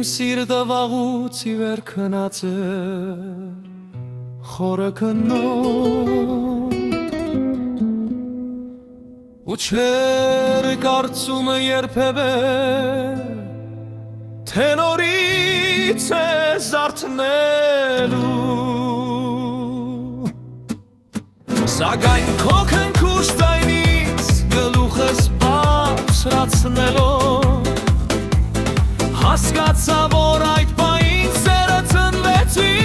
սիրտը վաղուց ի վեր քնած է խորը քննով ու չեր կարծում երբևէ թե նորից է զարթնելու սակայն քո քնքուշ ձայնից գլուխս բարձրացնելով հասկացա, որ այդ պահին սերը ծնվեց իմ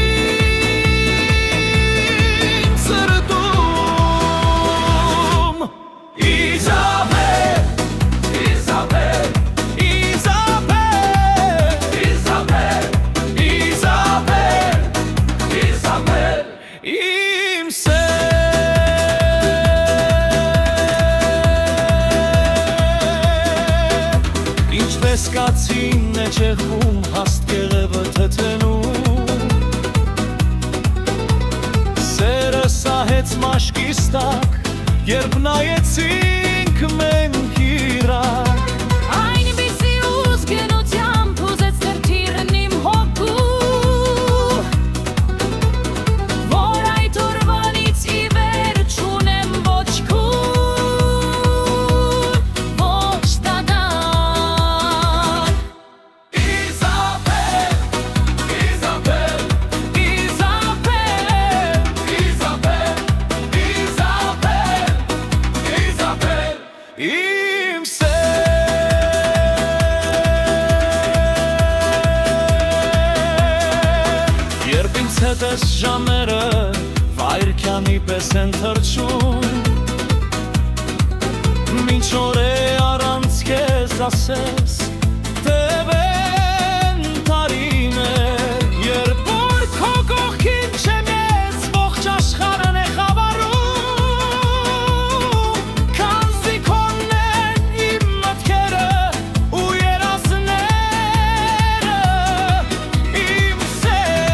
սրտում Իզաբել, Իզաբել, Իզաբել, Իզաբել, Իզաբել, Իզաբել, իմ սեր Ինչպես կացին է չեղվում հաստ կեղևը թթենում Սերը սահեց մաշկիս տակ երբ նայեցինք մենք իրար Այնպիսի ուզգնությամբ ուզեց թրթիրն իմ հոգու Որ այդ օրվանից ի վեր չունեմ ոչ քուն, ոչ դադար Իզաբել, Իզաբել, Իզաբել, Իզաբել, Իզաբել, Իզաբել, իմ սեր Երբ ինձ հետ ես ժամերը վայրկյանի պես են թրջում Մինչ օր է առանց քեզ ասես տևեն տարիներ Երբ որ քո կողքին չեմ ես ողջ աշխարհն է խավարում Քանզի քոնն են իմ մտքերը ու երազները Իմ սեր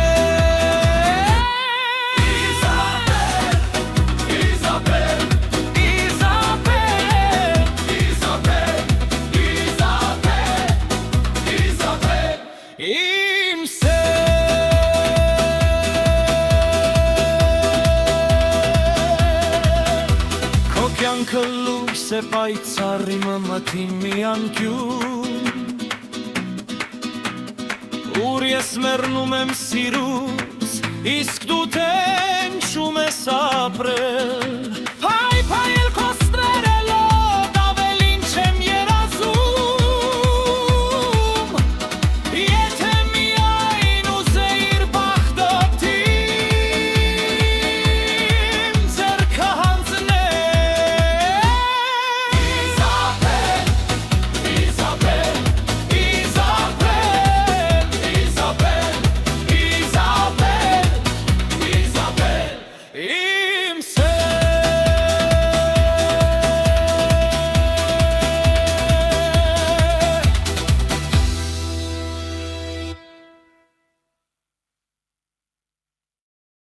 Իզաբել, Իզաբել, Իզաբել, Իզաբել, Իզաբել, իմ սեր Քո կյանքը լույս է պայծառ իմը մթին մի անկյուն Ուր ես մեռնում եմ սիրուց իսկ դու տենչում ես ապրել